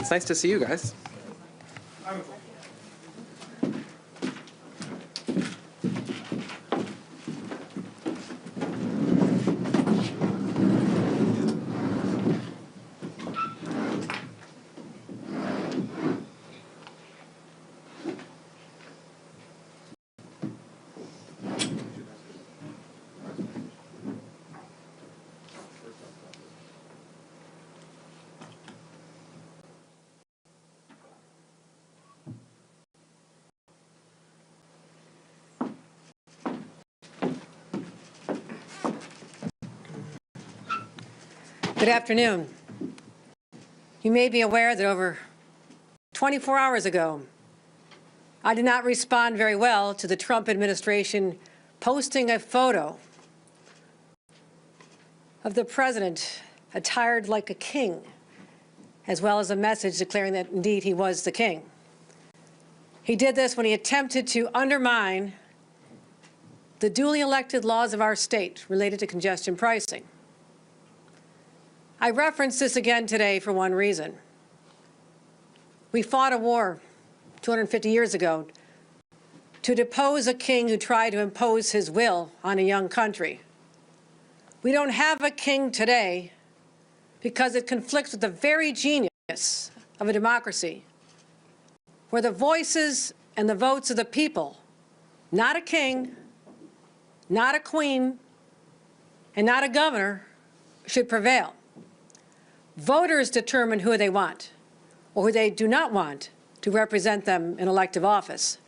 It's nice to see you guys. Good afternoon. You may be aware that over 24 hours ago, I did not respond very well to the Trump administration posting a photo of the president attired like a king, as well as a message declaring that indeed he was the king. He did this when he attempted to undermine the duly elected laws of our state related to congestion pricing. I reference this again today for one reason. We fought a war 250 years ago to depose a king who tried to impose his will on a young country. We don't have a king today because it conflicts with the very genius of a democracy, where the voices and the votes of the people, not a king, not a queen, and not a governor, should prevail. Voters determine who they want or who they do not want to represent them in elective office.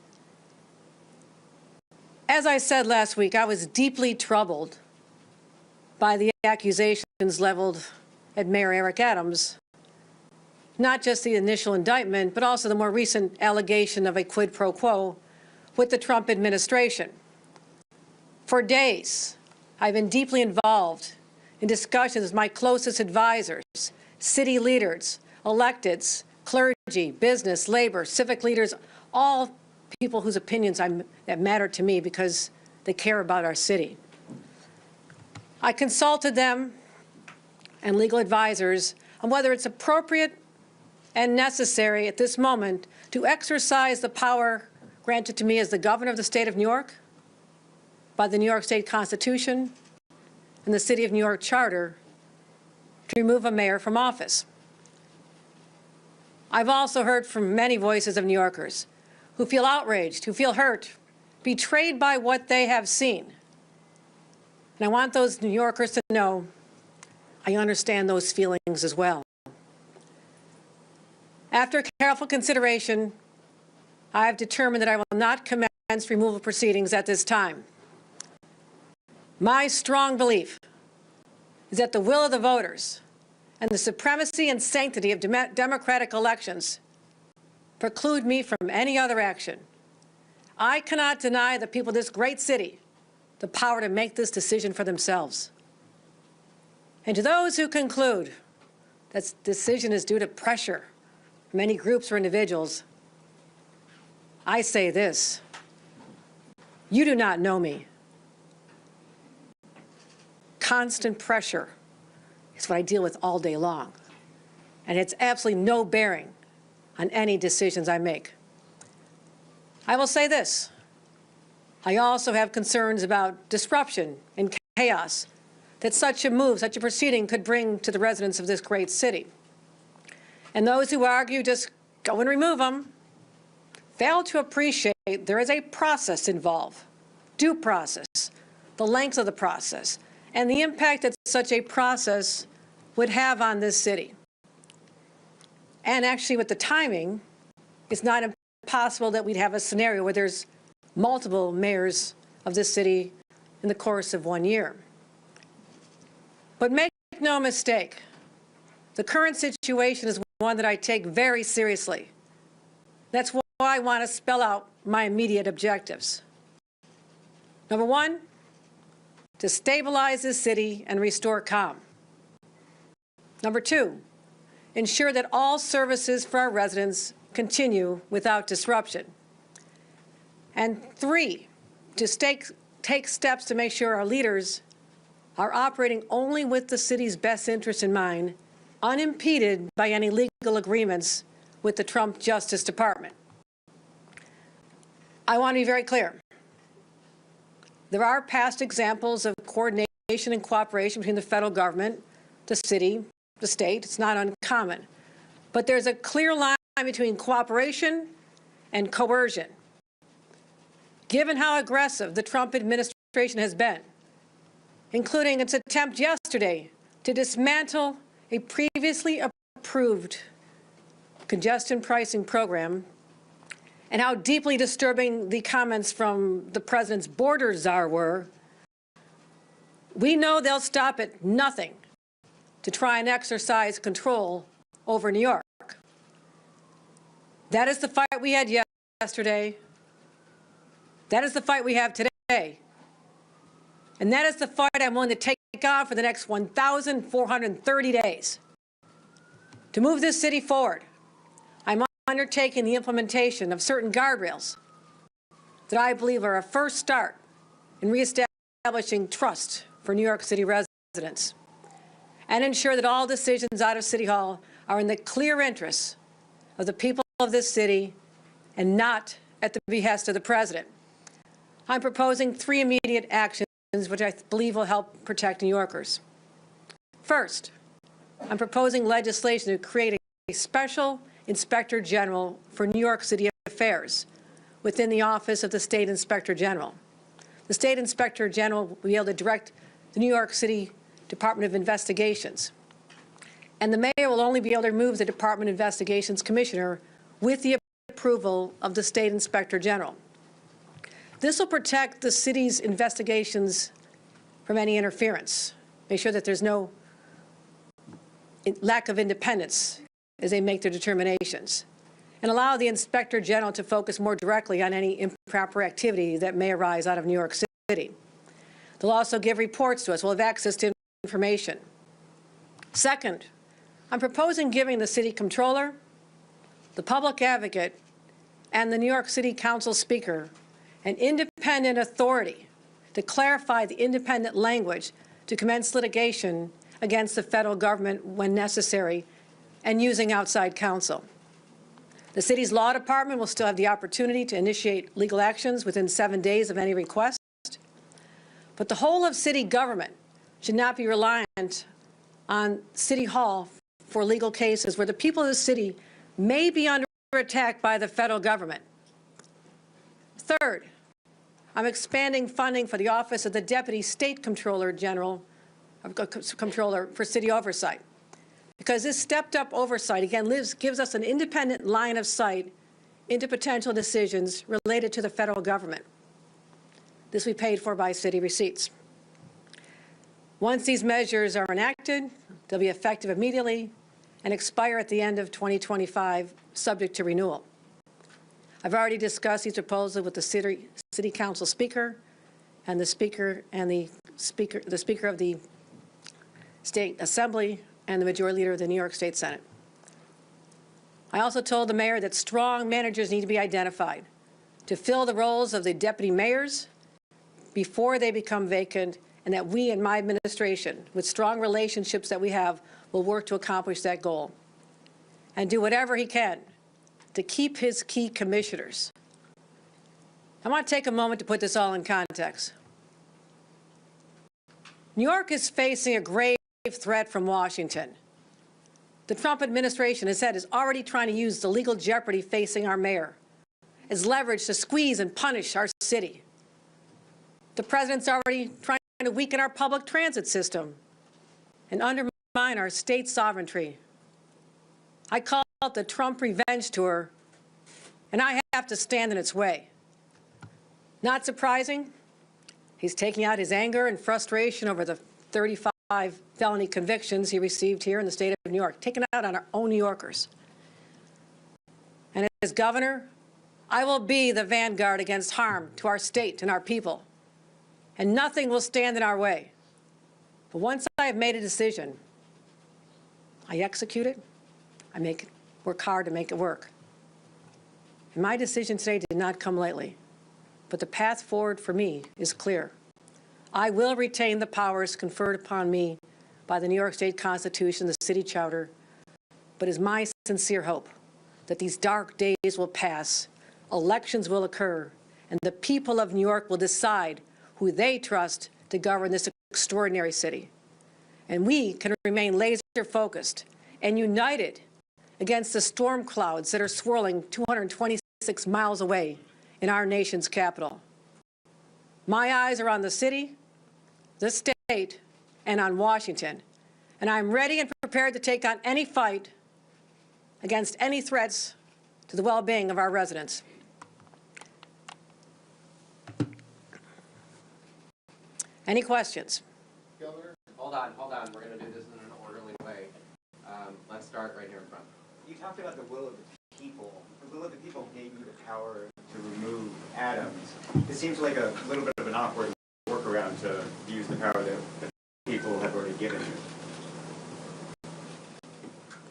As I said last week, I was deeply troubled by the accusations leveled at Mayor Eric Adams, not just the initial indictment, but also the more recent allegation of a quid pro quo with the Trump administration. For days, I've been deeply involved in discussions with my closest advisors, city leaders, electeds, clergy, business, labor, civic leaders, all people whose opinions that matter to me because they care about our city. I consulted them and legal advisors on whether it's appropriate and necessary at this moment to exercise the power granted to me as the governor of the state of New York by the New York State Constitution and the City of New York Charter to remove a mayor from office. I've also heard from many voices of New Yorkers who feel outraged, who feel hurt, betrayed by what they have seen. And I want those New Yorkers to know I understand those feelings as well. After careful consideration, I have determined that I will not commence removal proceedings at this time. My strong belief is that the will of the voters and the supremacy and sanctity of democratic elections preclude me from any other action. I cannot deny the people of this great city the power to make this decision for themselves. And to those who conclude that this decision is due to pressure from any groups or individuals, I say this: you do not know me. Constant pressure is what I deal with all day long, and it's absolutely no bearing on any decisions I make. I will say this: I also have concerns about disruption and chaos that such a move, such a proceeding could bring to the residents of this great city. And those who argue just go and remove them fail to appreciate there is a process involved, due process, the length of the process, and the impact that such a process would have on this city. And actually, with the timing, it's not impossible that we'd have a scenario where there's multiple mayors of this city in the course of 1 year. But make no mistake, the current situation is one that I take very seriously. That's why I want to spell out my immediate objectives. Number one, to stabilize this city and restore calm. Number two, ensure that all services for our residents continue without disruption. And three, to take steps to make sure our leaders are operating only with the city's best interests in mind unimpeded by any legal agreements with the Trump Justice Department. I want to be very clear. There are past examples of coordination and cooperation between the federal government, the city, the state. It's not uncommon. But there's a clear line between cooperation and coercion. Given how aggressive the Trump administration has been, including its attempt yesterday to dismantle a previously approved congestion pricing program, and how deeply disturbing the comments from the president's border czar were, we know they'll stop at nothing to try and exercise control over New York. That is the fight we had yesterday. That is the fight we have today. And that is the fight I'm willing to take on for the next 1,430 days. To move this city forward, I'm undertaking the implementation of certain guardrails that I believe are a first start in reestablishing trust for New York City residents, and ensure that all decisions out of City Hall are in the clear interests of the people of this city and not at the behest of the president. I'm proposing 3 immediate actions which I believe will help protect New Yorkers. First, I'm proposing legislation to create a special Inspector General for New York City affairs within the Office of the State Inspector General. The State Inspector General will be able to direct the New York City Department of Investigations. And the mayor will only be able to remove the Department of Investigations commissioner with the approval of the State Inspector General. This will protect the city's investigations from any interference, make sure that there's no lack of independence as they make their determinations, and allow the Inspector General to focus more directly on any improper activity that may arise out of New York City. They'll also give reports to us. We'll have access to information. Second, I'm proposing giving the city comptroller, the public advocate, and the New York City Council Speaker an independent authority to clarify the independent language to commence litigation against the federal government when necessary and using outside counsel. The city's law department will still have the opportunity to initiate legal actions within 7 days of any request. But the whole of city government should not be reliant on City Hall for legal cases where the people of the city may be under attack by the federal government. Third, I'm expanding funding for the Office of the Deputy State Comptroller General, Comptroller for City Oversight, because this stepped-up oversight, again, gives us an independent line of sight into potential decisions related to the federal government. This will be paid for by city receipts. Once these measures are enacted, they'll be effective immediately and expire at the end of 2025, subject to renewal. I've already discussed these proposals with the City Council Speaker and the Speaker of the State Assembly and the Majority Leader of the New York State Senate. I also told the mayor that strong managers need to be identified to fill the roles of the deputy mayors before they become vacant, and that we in my administration, with strong relationships that we have, will work to accomplish that goal and do whatever he can to keep his key commissioners. I want to take a moment to put this all in context. New York is facing a grave threat from Washington. The Trump administration has said is already trying to use the legal jeopardy facing our mayor as leverage to squeeze and punish our city. The president's already trying to weaken our public transit system and undermine our state sovereignty. I call it the Trump revenge tour, and I have to stand in its way. Not surprising, he's taking out his anger and frustration over the 35 felony convictions he received here in the state of New York, taken out on our own New Yorkers. And as governor, I will be the vanguard against harm to our state and our people, and nothing will stand in our way. But once I have made a decision, I execute it, work hard to make it work. And my decision today did not come lightly, but the path forward for me is clear. I will retain the powers conferred upon me by the New York State Constitution, the city charter, but it is my sincere hope that these dark days will pass, elections will occur, and the people of New York will decide who they trust to govern this extraordinary city. And we can remain laser-focused and united against the storm clouds that are swirling 226 miles away in our nation's capital. My eyes are on the city, the state, and on Washington, and I'm ready and prepared to take on any fight against any threats to the well-being of our residents. Any questions? Governor? Hold on. We're going to do this in an orderly way. Let's start right here in front. You talked about the will of the people. The will of the people gave you the power to remove Adams. It seems like a little bit of an awkward workaround to use the power that the people have already given you.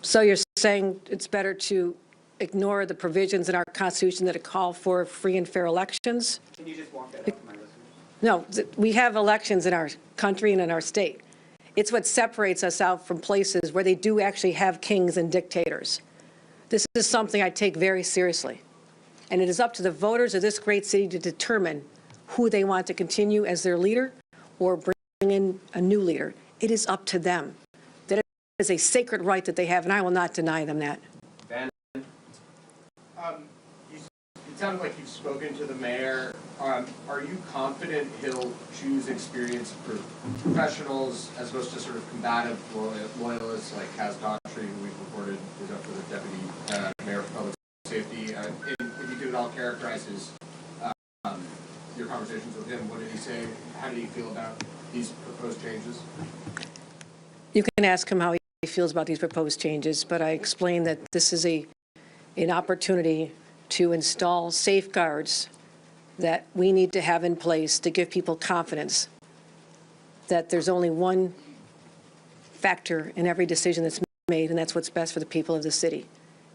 So you're saying it's better to ignore the provisions in our Constitution that call for free and fair elections? Can you just walk that up for my listeners? No, we have elections in our country and in our state. It's what separates us out from places where they do actually have kings and dictators. This is something I take very seriously. And it is up to the voters of this great city to determine who they want to continue as their leader or bring in a new leader. It is up to them. That is a sacred right that they have, and I will not deny them that. Ben? It sounded like you've spoken to the mayor. Are you confident he'll choose experienced professionals as opposed to sort of combative loyalists like Kaz Daughtry, who we've reported is up for the deputy mayor of public safety? If you could at all characterize your conversations with him, what did he say? How did he feel about these proposed changes? You can ask him how he feels about these proposed changes, but I explained that this is an opportunity to install safeguards that we need to have in place to give people confidence that there's only one factor in every decision that's made, and that's what's best for the people of the city.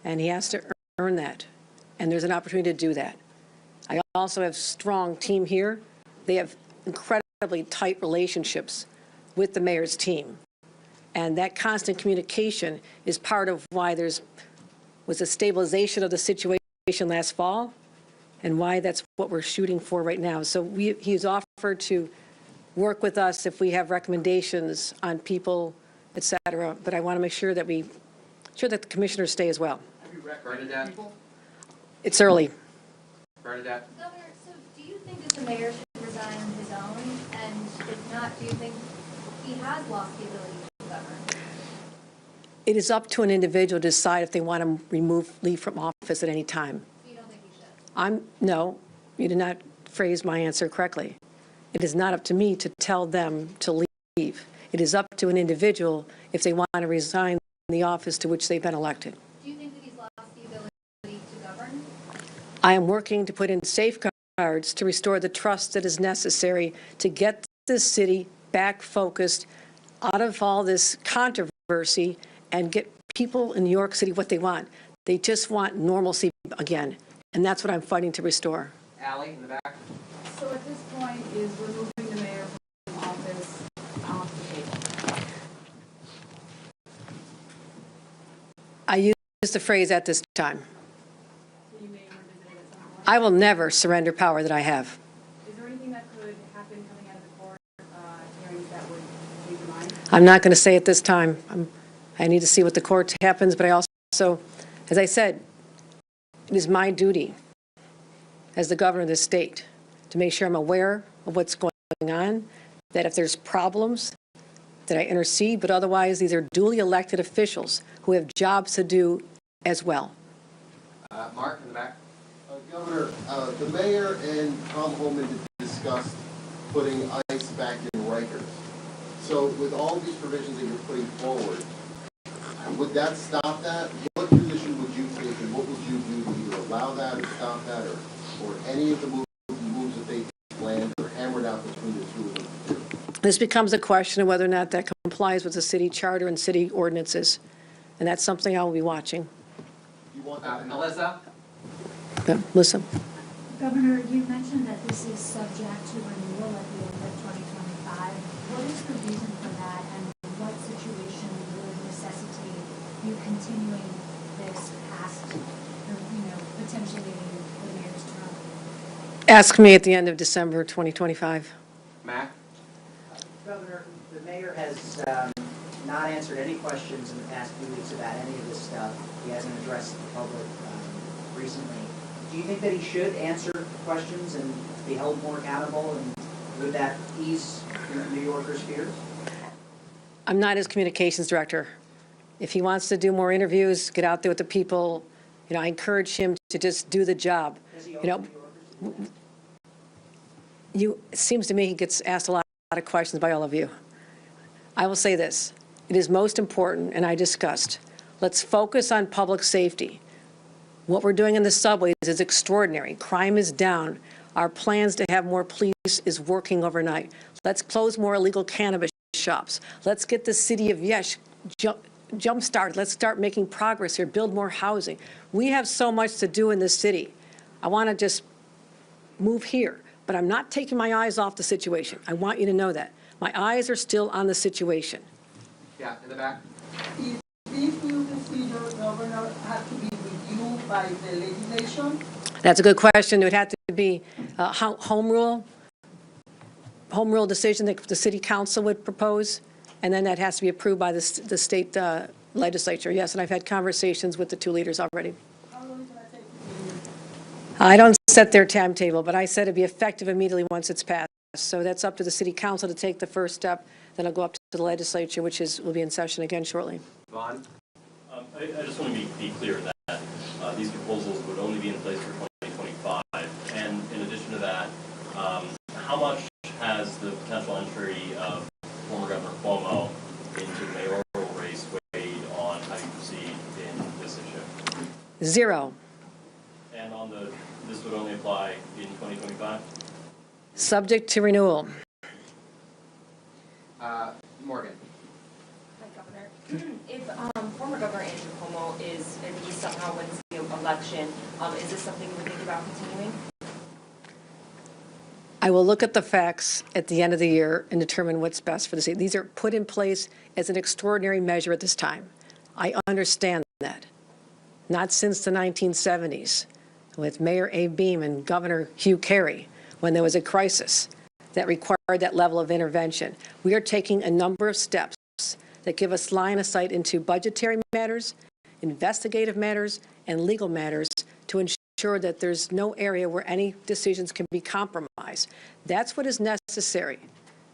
And he has to earn that, and there's an opportunity to do that. I also have a strong team here. They have incredibly tight relationships with the mayor's team, and that constant communication is part of why was a stabilization of the situation last fall, and why that's what we're shooting for right now. So he's offered to work with us if we have recommendations on people, et cetera, but I want to make sure that the commissioners stay as well. Have you recommended people? It's early. Bernadette? Governor, so do you think that the mayor should resign on his own? And if not, do you think he has lost the ability to govern? It is up to an individual to decide if they want to leave from office at any time. So you don't think he should? No, you did not phrase my answer correctly. It is not up to me to tell them to leave. It is up to an individual if they want to resign the office to which they've been elected. Do you think that he's lost the ability to govern? I am working to put in safeguards to restore the trust that is necessary to get this city back focused out of all this controversy and get people in New York City what they want. They just want normalcy again, and that's what I'm fighting to restore. Allie in the back? So at this point, is removing the mayor from office off the table? I use the phrase "at this time." So you may revisit it at some point? I will never surrender power that I have. Is there anything that could happen coming out of the court hearings that would change your mind? I'm not going to say at this time. I need to see what the court happens, but I also, as I said, it is my duty as the governor of this state to make sure I'm aware of what's going on, that if there's problems, that I intercede, but otherwise these are duly elected officials who have jobs to do as well. Mark in the back? Governor, the mayor and Tom Homan discussed putting ICE back in Rikers. So with all these provisions that you're putting forward, would that stop that? What position would you take, and what would you do to either allow that or stop that, or any of the moves that they planned or hammered out between the two of them? This becomes a question of whether or not that complies with the city charter and city ordinances, and that's something I will be watching. You want that? Melissa? Listen. Governor, you mentioned that this is subject to renewal at the end of 2025. What is the reason for that, and what continuing this past, or, potentially the mayor's term? Ask me at the end of December 2025. Mac? Governor, the mayor has not answered any questions in the past few weeks about any of this stuff. He hasn't addressed the public recently. Do you think that he should answer questions and be held more accountable, and would that ease New Yorkers' fears? I'm not his communications director. If he wants to do more interviews, get out there with the people, I encourage him to just do the job. Does he owe New Yorkers that? It seems to me he gets asked a lot of questions by all of you. I will say this. It is most important, and I discussed, let's focus on public safety. What we're doing in the subways is extraordinary. Crime is down. Our plans to have more police is working overnight. Let's close more illegal cannabis shops. Let's get the city of Yesh jump-started. Let's start making progress here, build more housing. We have so much to do in this city. I want to just move here, but I'm not taking my eyes off the situation. I want you to know that. My eyes are still on the situation. Yeah, in the back. If this new procedure, Governor, had to be reviewed by the legislation? That's a good question. It would have to be home rule decision that the city council would propose, and then that has to be approved by the state legislature. Yes, and I've had conversations with the two leaders already. How long is it going to take to review? I don't set their timetable, but I said it'd be effective immediately once it's passed. So that's up to the city council to take the first step. Then it'll go up to the legislature, which will be in session again shortly. Vaughn? I just want to be clear that these proposals would only be in place for 2025. And in addition to that, how much has the potential entry of former Governor Cuomo into the mayoral race weighed on how you proceed in this issue? 0. And this would only apply in 2025? Subject to renewal. Morgan? Hi, Governor. If former Governor Andrew Cuomo if he somehow wins the election, is this something you would think about continuing? I will look at the facts at the end of the year and determine what's best for the city. These are put in place as an extraordinary measure at this time. I understand that. Not since the 1970s with Mayor Abe Beame and Governor Hugh Carey, when there was a crisis that required that level of intervention. We are taking a number of steps that give us line of sight into budgetary matters, investigative matters, and legal matters to ensure that there's no area where any decisions can be compromised. That's what is necessary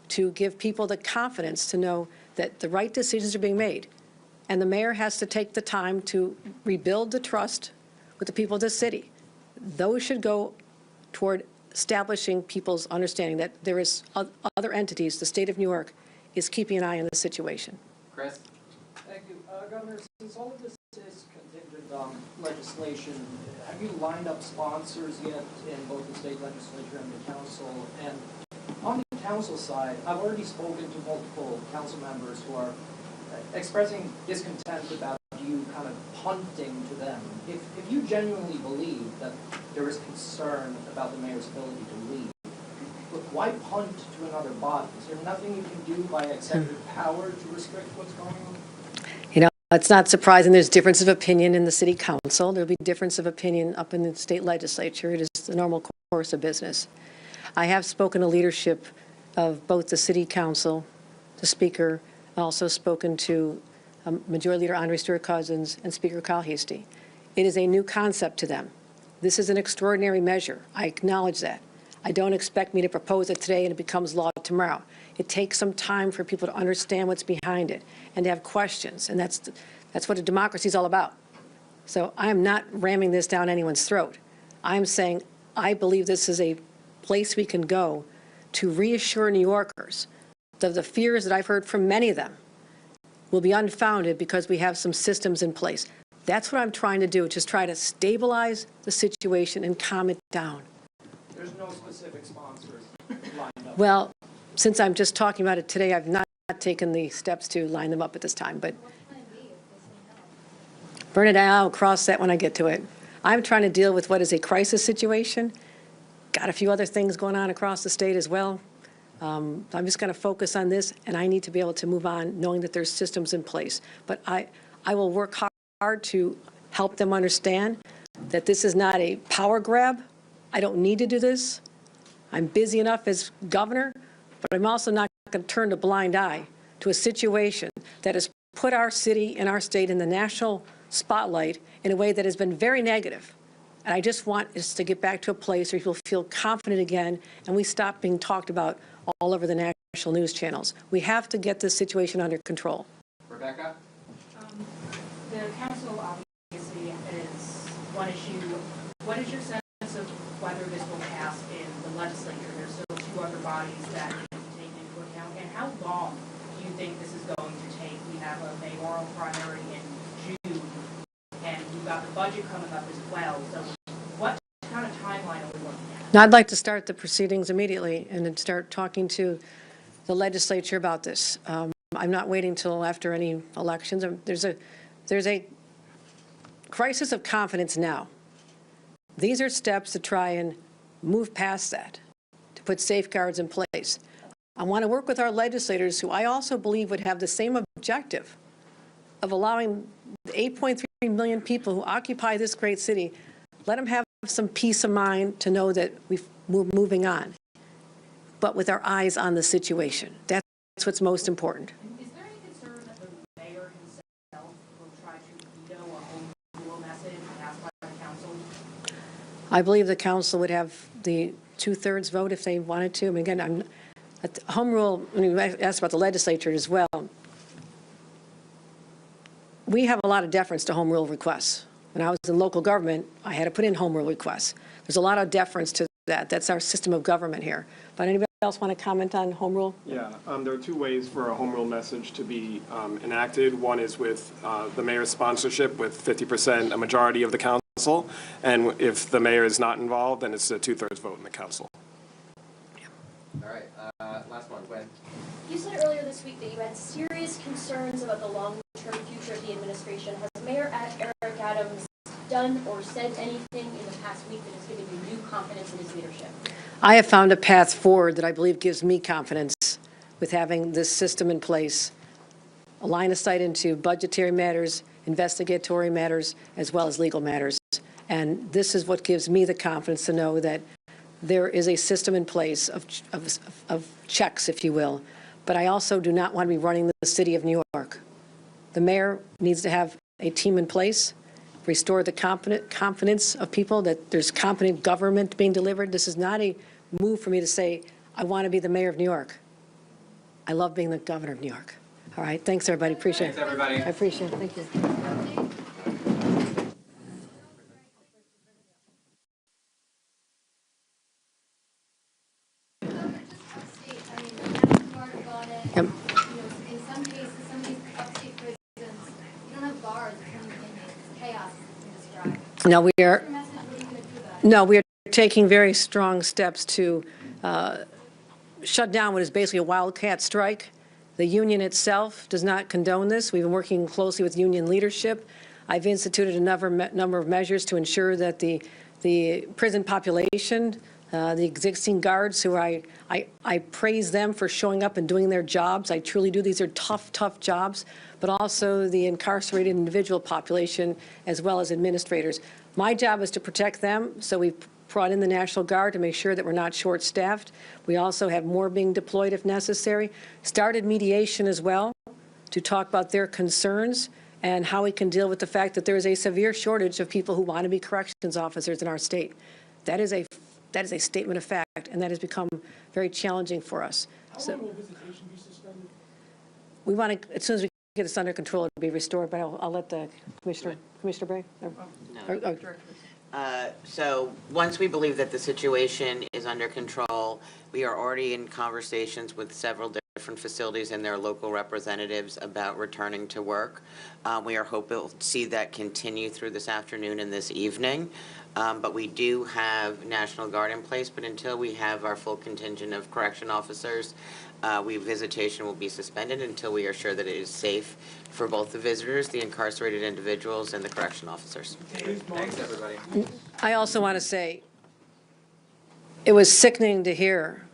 to give people the confidence to know that the right decisions are being made. And the mayor has to take the time to rebuild the trust with the people of this city. Those should go toward establishing people's understanding that there is other entities, the state of New York, is keeping an eye on the situation. Chris? Thank you. Governor, since all of this is contingent on legislation, have you lined up sponsors yet in both the state legislature and the council? And on the council side, I've already spoken to multiple council members who are expressing discontent about you kind of punting to them. If you genuinely believe that there is concern about the mayor's ability to lead, why punt to another body? Is there nothing you can do by executive power to restrict what's going on? It's not surprising there's difference of opinion in the city council. There'll be difference of opinion up in the state legislature. It is the normal course of business. I have spoken to leadership of both the city council, the speaker, also spoken to Majority Leader Andre Stewart-Cousins and Speaker Kyle Hasty. It is a new concept to them. This is an extraordinary measure. I acknowledge that. I don't expect me to propose it today and it becomes law tomorrow. It takes some time for people to understand what's behind it and to have questions, and that's what a democracy is all about. So I am not ramming this down anyone's throat. I'm saying I believe this is a place we can go to reassure New Yorkers that the fears that I've heard from many of them will be unfounded because we have some systems in place. That's what I'm trying to do, just try to stabilize the situation and calm it down. There's no specific sponsors lined up. Well, since I'm just talking about it today, I've not taken the steps to line them up at this time, but What's plan B if this one helps? Bernadette, I'll cross that when I get to it. I'm trying to deal with what is a crisis situation. Got a few other things going on across the state as well. I'm just going to focus on this, and I need to be able to move on knowing that there's systems in place. But I will work hard to help them understand that this is not a power grab. I don't need to do this. I'm busy enough as governor, but I'm also not going to turn a blind eye to a situation that has put our city and our state in the national spotlight in a way that has been very negative. And I just want us to get back to a place where people feel confident again and we stop being talked about all over the national news channels. We have to get this situation under control. Rebecca? The council obviously is one issue. What is your sense of whether this will pass in the legislature? There's still two other bodies that need to take into account. And how long do you think this is going to take? We have a mayoral primary in June, and we've got the budget coming up as well. So what kind of timeline are we looking at? Now, I'd like to start the proceedings immediately and then start talking to the legislature about this. I'm not waiting till after any elections. There's a crisis of confidence now. These are steps to try and move past that, to put safeguards in place. I want to work with our legislators who I also believe would have the same objective of allowing the 8.3 million people who occupy this great city, let them have some peace of mind to know that we're moving on, but with our eyes on the situation. That's what's most important. Is there any concern that the mayor himself will try to veto a home rule message passed by the council? I believe the council would have the 2/3 vote if they wanted to. I mean, again, home rule, when you asked about the legislature as well, we have a lot of deference to home rule requests. When I was in local government, I had to put in home rule requests. There's a lot of deference to that. That's our system of government here. But anybody else want to comment on home rule? Yeah, there are two ways for a home rule message to be enacted. One is with the mayor's sponsorship with 50%, a majority of the council. And if the mayor is not involved, then it's a 2/3 vote in the council. All right, last one, Gwen. You said earlier this week that you had serious concerns about the long-term future of the administration. Has Mayor Eric Adams done or said anything in the past week that has given you new confidence in his leadership? I have found a path forward that I believe gives me confidence with having this system in place, a line of sight into budgetary matters, investigatory matters, as well as legal matters. And this is what gives me the confidence to know that there is a system in place of checks, if you will. But I also do not want to be running the city of New York. The mayor needs to have a team in place, restore the confidence of people that there's competent government being delivered. This is not a move for me to say, I want to be the mayor of New York. I love being the governor of New York. All right, thanks, everybody. Appreciate it. Thanks, everybody. I appreciate it. Thank you. Yep. In some cases, some of these upstate prisons, you don't have guards, it's chaos, you describe. No, we are. What's your message? What are you going to do about it? No, we are taking very strong steps to shut down what is basically a wildcat strike. The union itself does not condone this. We've been working closely with union leadership. I've instituted a number of measures to ensure that the prison population, the existing guards who I praise them for showing up and doing their jobs. I truly do. These are tough, tough jobs, but also the incarcerated individual population as well as administrators. My job is to protect them, so we've brought in the National Guard to make sure that we're not short-staffed. We also have more being deployed if necessary. Started mediation as well to talk about their concerns and how we can deal with the fact that there is a severe shortage of people who want to be corrections officers in our state. That is a statement of fact, and that has become very challenging for us. How long will visitation be suspended? We want to, as soon as we get this under control, it'll be restored, but I'll let the Commissioner Bray? So once we believe that the situation is under control, we are already in conversations with several different facilities and their local representatives about returning to work. We are hoping to see that continue through this afternoon and this evening. But we do have National Guard in place, but until we have our full contingent of correction officers, visitation will be suspended until we are sure that it is safe for both the visitors, the incarcerated individuals, and the correction officers. Thanks, everybody. I also want to say, it was sickening to hear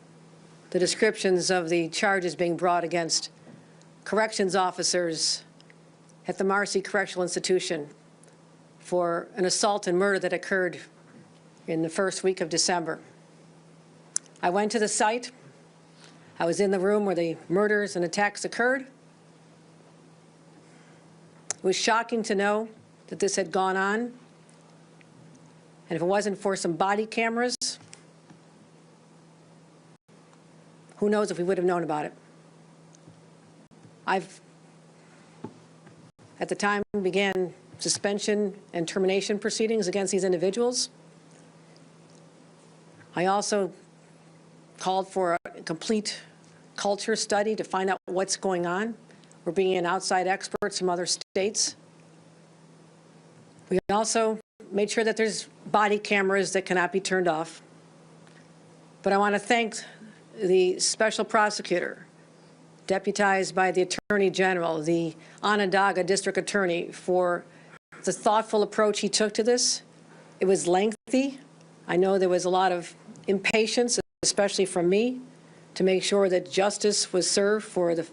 the descriptions of the charges being brought against corrections officers at the Marcy Correctional Institution for an assault and murder that occurred in the first week of December. I went to the site. I was in the room where the murders and attacks occurred. It was shocking to know that this had gone on. And if it wasn't for some body cameras, who knows if we would have known about it. At the time, began suspension and termination proceedings against these individuals. I also called for a complete culture study to find out what's going on. We're bringing in outside experts from other states. We also made sure that there's body cameras that cannot be turned off. But I want to thank the special prosecutor, deputized by the Attorney General, the Onondaga District Attorney, for the thoughtful approach he took to this. It was lengthy. I know there was a lot of impatience, especially from me, to make sure that justice was served for the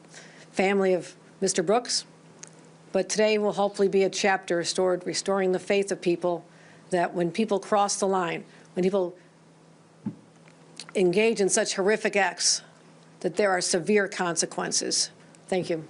family of Mr. Brooks. But today will hopefully be a chapter restoring the faith of people, that when people cross the line, when people engage in such horrific acts, that there are severe consequences. Thank you.